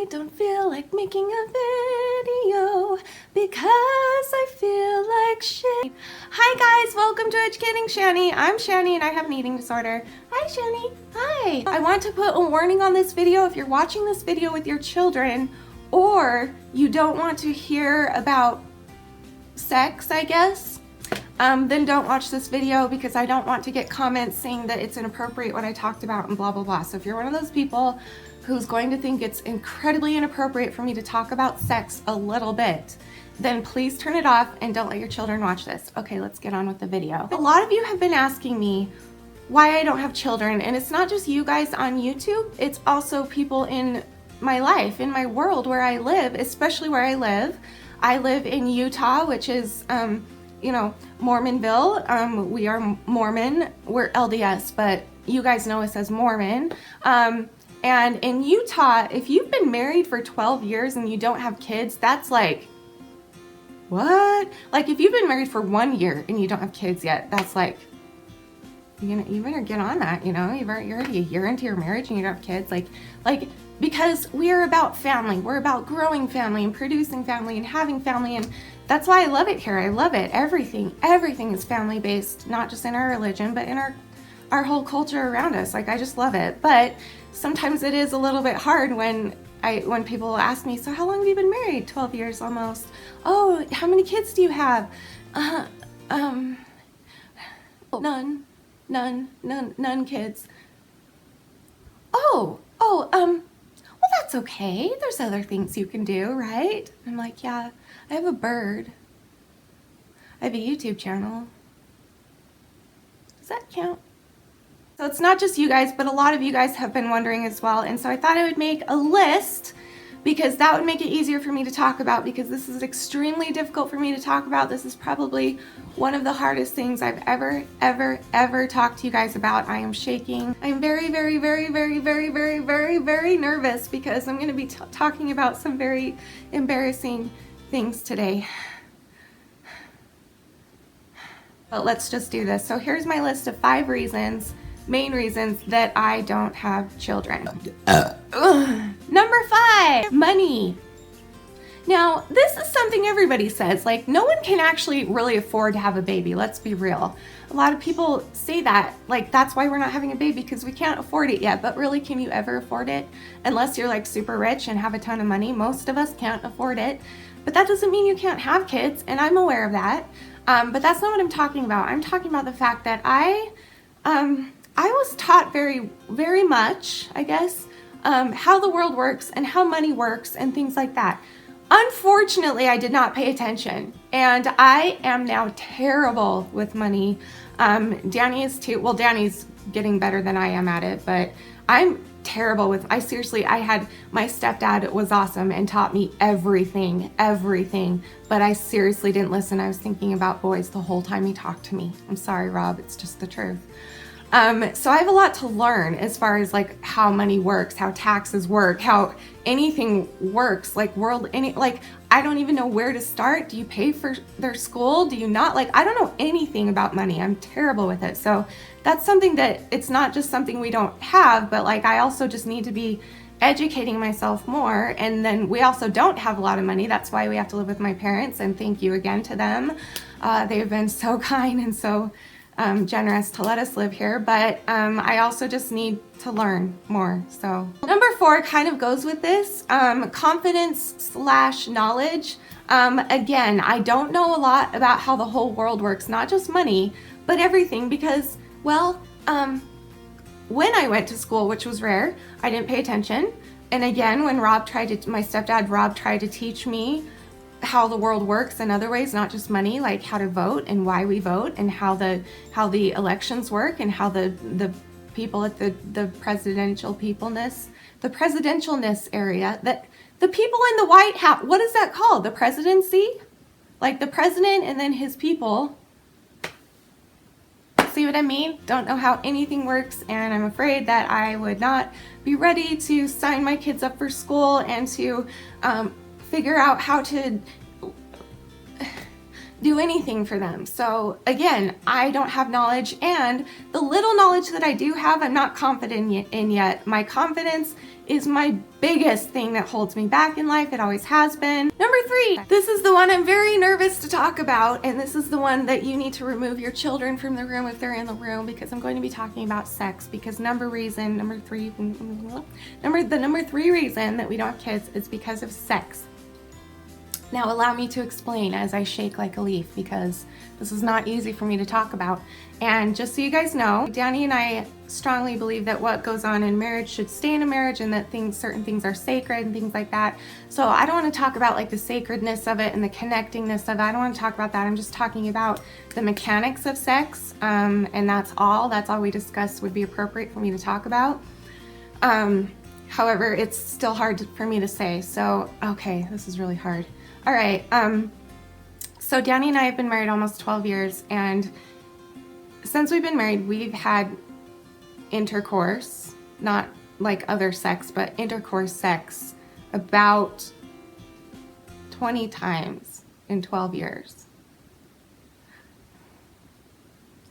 don't feel like making a video because I feel like shit. Hi guys, welcome to Educating Shani. I'm Shani and I have an eating disorder. Hi Shani. Hi. I want to put a warning on this video. If you're watching this video with your children or you don't want to hear about sex, I guess, then don't watch this video because I don't want to get comments saying that it's inappropriate what I talked about and blah blah blah. So if you're one of those people who's going to think it's incredibly inappropriate for me to talk about sex a little bit, then please turn it off and don't let your children watch this. Okay, let's get on with the video. A lot of you have been asking me why I don't have children, and it's not just you guys on YouTube, it's also people in my life, in my world where I live, especially where I live. I live in Utah, which is, you know, Mormonville. We are Mormon, we're LDS, but you guys know us as Mormon. And in Utah, if you've been married for 12 years and you don't have kids, that's like, what? Like if you've been married for 1 year and you don't have kids yet, that's like, you better get on that, you know? You're already a year into your marriage and you don't have kids. Like, because we are about family. We're about growing family and producing family and having family, and that's why I love it here. I love it. Everything is family based, not just in our religion, but in our whole culture around us. Like, I just love it. But sometimes it is a little bit hard when people ask me, so how long have you been married? 12 years almost. Oh, how many kids do you have? None kids. Well, that's okay. There's other things you can do, right? I'm like, yeah, I have a bird. I have a YouTube channel. Does that count? So it's not just you guys, but a lot of you guys have been wondering as well. And so I thought I would make a list because that would make it easier for me to talk about, because this is extremely difficult for me to talk about. This is probably one of the hardest things I've ever talked to you guys about. I am shaking. I'm very nervous because I'm going to be talking about some very embarrassing things today. But let's just do this. So here's my list of 5 main reasons that I don't have children. Number 5, money. Now, this is something everybody says, like no one can actually really afford to have a baby, let's be real. A lot of people say that, like that's why we're not having a baby, because we can't afford it yet. But really, can you ever afford it? Unless you're like super rich and have a ton of money. Most of us can't afford it. But that doesn't mean you can't have kids, and I'm aware of that. But that's not what I'm talking about. I'm talking about the fact that I was taught very much, I guess, how the world works and how money works and things like that. Unfortunately, I did not pay attention, and I am now terrible with money. Danny is too. Well, Danny's getting better than I am at it, but I'm terrible with, my stepdad was awesome and taught me everything, but I seriously didn't listen. I was thinking about boys the whole time he talked to me. I'm sorry, Rob, it's just the truth. So I have a lot to learn as far as like how money works, how taxes work, how anything works, like I don't even know where to start. Do you pay for their school? Do you not? Like, I don't know anything about money. I'm terrible with it. So that's something that it's not just something we don't have, but like I also just need to be educating myself more. And then we also don't have a lot of money. That's why we have to live with my parents, and thank you again to them. They've been so kind and so generous to let us live here, but I also just need to learn more. So number 4 kind of goes with this, confidence/knowledge. Again, I don't know a lot about how the whole world works, not just money, but everything, because, well, when I went to school, which was rare, I didn't pay attention. And again, when my stepdad Rob tried to teach me how the world works in other ways, not just money, like how to vote and why we vote and how the elections work and how the people at the presidentialness area, that the people in the White House, what is that called? The presidency? Like the president and then his people. See what I mean? Don't know how anything works, and I'm afraid that I would not be ready to sign my kids up for school and to figure out how to do anything for them. So again, I don't have knowledge, and the little knowledge that I do have, I'm not confident in yet. My confidence is my biggest thing that holds me back in life. It always has been. Number 3, this is the one I'm very nervous to talk about, and this is the one that you need to remove your children from the room if they're in the room, because I'm going to be talking about sex. Because the number 3 reason that we don't have kids is because of sex. Now allow me to explain as I shake like a leaf, because this is not easy for me to talk about. And just so you guys know, Danny and I strongly believe that what goes on in marriage should stay in a marriage, and that certain things are sacred and things like that. So I don't want to talk about like the sacredness of it and the connectingness of it. I don't want to talk about that. I'm just talking about the mechanics of sex, and that's all we discussed would be appropriate for me to talk about. However, it's still hard for me to say. So, okay, this is really hard. All right. So Danny and I have been married almost 12 years, and since we've been married, we've had intercourse, not like other sex, but intercourse sex about 20 times in 12 years.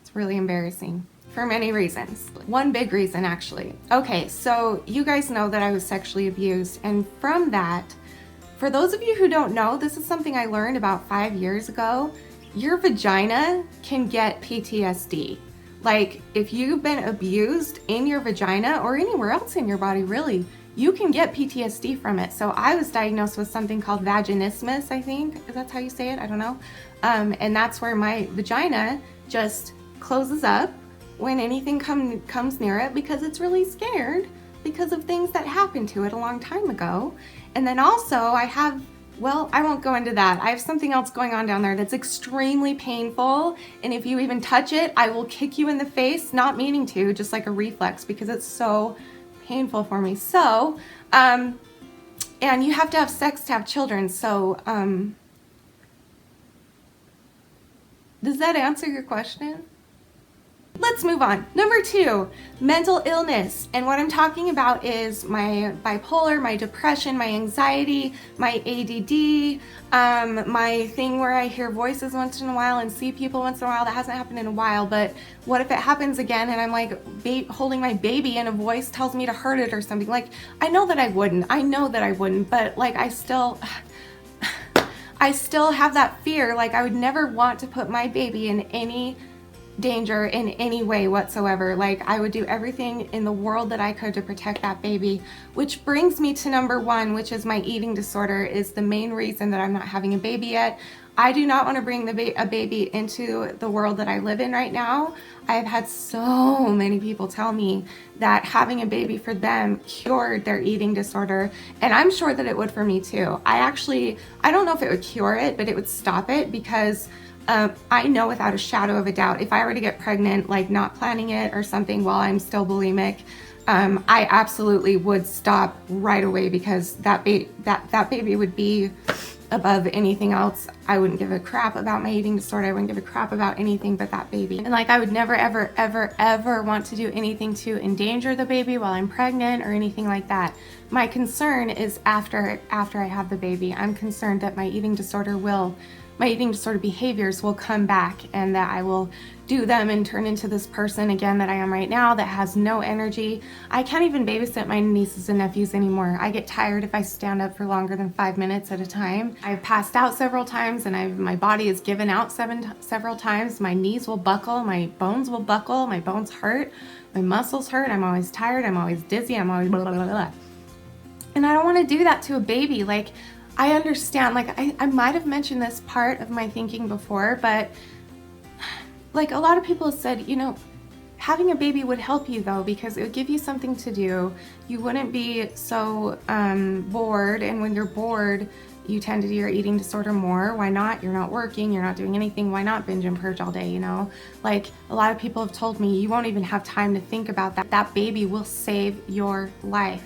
It's really embarrassing for many reasons. One big reason, actually. Okay, so you guys know that I was sexually abused, and from that, for those of you who don't know, this is something I learned about 5 years ago. Your vagina can get PTSD. Like, if you've been abused in your vagina or anywhere else in your body, really, you can get PTSD from it. So I was diagnosed with something called vaginismus, I think. That's how you say it? I don't know. And that's where my vagina just closes up when anything comes near it, because it's really scared because of things that happened to it a long time ago. And then also I won't go into that. I have something else going on down there that's extremely painful. And if you even touch it, I will kick you in the face, not meaning to, just like a reflex, because it's so painful for me. So, and you have to have sex to have children. So, does that answer your question? Let's move on. Number 2, mental illness. And what I'm talking about is my bipolar, my depression, my anxiety, my ADD, my thing where I hear voices once in a while and see people once in a while. That hasn't happened in a while, but what if it happens again and I'm like holding my baby and a voice tells me to hurt it or something? Like, I know that I wouldn't, but like I still have that fear. Like, I would never want to put my baby in any danger in any way whatsoever. Like, I would do everything in the world that I could to protect that baby, which brings me to number 1, which is my eating disorder is the main reason that I'm not having a baby yet. I do not want to bring a baby into the world that I live in right now. I've had so many people tell me that having a baby for them cured their eating disorder, and I'm sure that it would for me too. I don't know if it would cure it, but it would stop it, because I know without a shadow of a doubt, if I were to get pregnant, like not planning it or something while I'm still bulimic, I absolutely would stop right away, because that baby would be above anything else. I wouldn't give a crap about my eating disorder. I wouldn't give a crap about anything but that baby. And like, I would never, ever, ever, ever want to do anything to endanger the baby while I'm pregnant or anything like that. My concern is after I have the baby. I'm concerned that my eating disorder behaviors will come back, and that I will do them and turn into this person again that I am right now, that has no energy. I can't even babysit my nieces and nephews anymore. I get tired if I stand up for longer than 5 minutes at a time. I've passed out several times, and my body has given out several times. My knees will buckle, my bones will buckle, my bones hurt, my muscles hurt. I'm always tired, I'm always dizzy, I'm always blah, blah, blah, blah. And I don't want to do that to a baby. Like, I understand, like, I might have mentioned this part of my thinking before, but like, a lot of people have said, having a baby would help you though, because it would give you something to do. You wouldn't be so bored, and when you're bored, you tend to do your eating disorder more. Why not? You're not working, you're not doing anything. Why not binge and purge all day, Like, a lot of people have told me, you won't even have time to think about that. That baby will save your life.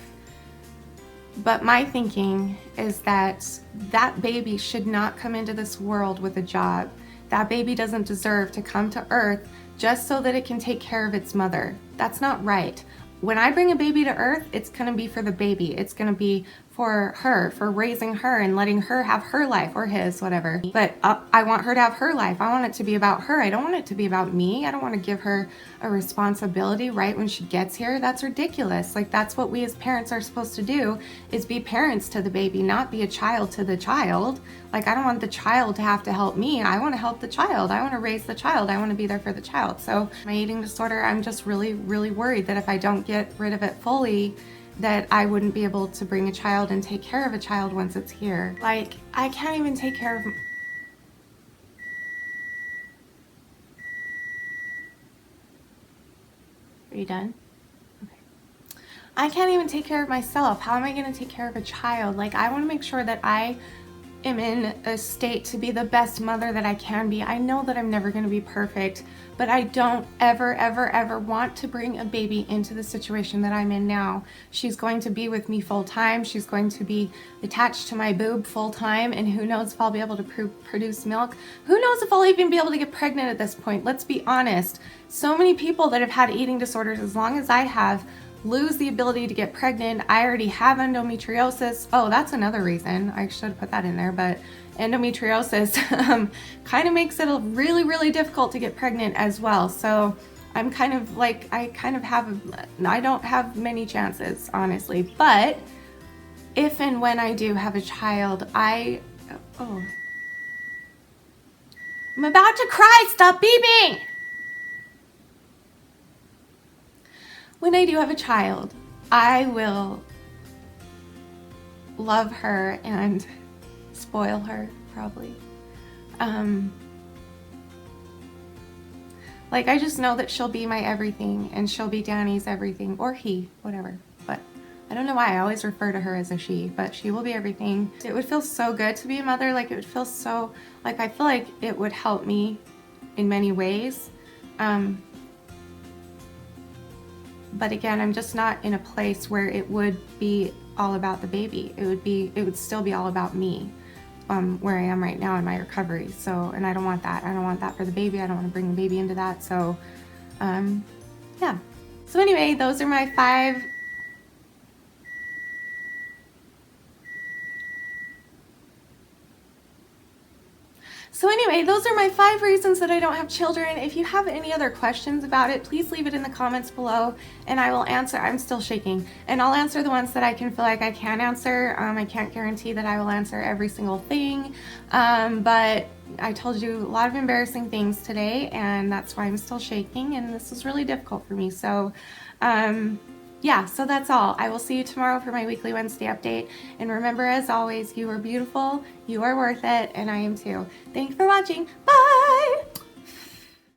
But my thinking is that that baby should not come into this world with a job. That baby doesn't deserve to come to earth just so that it can take care of its mother. That's not right. When I bring a baby to earth, it's going to be for the baby. It's going to be for her, for raising her and letting her have her life, or his, whatever. But I want her to have her life. I want it to be about her. I don't want it to be about me. I don't want to give her a responsibility right when she gets here. That's ridiculous. Like, that's what we as parents are supposed to do, is be parents to the baby, not be a child to the child. Like, I don't want the child to have to help me. I want to help the child. I want to raise the child. I want to be there for the child. So my eating disorder, I'm just really, really worried that if I don't get rid of it fully, that I wouldn't be able to bring a child and take care of a child once it's here. Like, I can't even take care of... Are you done? Okay. I can't even take care of myself. How am I going to take care of a child? Like, I want to make sure that I am in a state to be the best mother that I can be. I know that I'm never going to be perfect, but I don't ever want to bring a baby into the situation that I'm in now. She's going to be with me full time. She's going to be attached to my boob full time, and who knows if I'll be able to produce milk. Who knows if I'll even be able to get pregnant at this point. Let's be honest. So many people that have had eating disorders as long as I have lose the ability to get pregnant. I already have endometriosis. Oh, that's another reason. I should have put that in there, but endometriosis kind of makes it really, really difficult to get pregnant as well. So I'm kind of like, I don't have many chances, honestly. But if and when I do have a child, I'm about to cry. Stop beeping. When I do have a child, I will love her and spoil her, probably. Like, I just know that she'll be my everything, and she'll be Danny's everything, or he, whatever. But I don't know why I always refer to her as a she, but she will be everything. It would feel so good to be a mother. Like, it would feel so, like, I feel like it would help me in many ways. But again, I'm just not in a place where it would be all about the baby. It would still be all about me, where I am right now in my recovery. So, and I don't want that. I don't want that for the baby. I don't want to bring the baby into that. So, yeah. So anyway, those are my 5 reasons that I don't have children. If you have any other questions about it, please leave it in the comments below, and I will answer. I'm still shaking, and I'll answer the ones that I can feel like I can answer. I can't guarantee that I will answer every single thing, but I told you a lot of embarrassing things today, and that's why I'm still shaking, and this is really difficult for me. So, yeah, so that's all. I will see you tomorrow for my weekly Wednesday update. And remember, as always, you are beautiful, you are worth it, and I am too. Thanks for watching.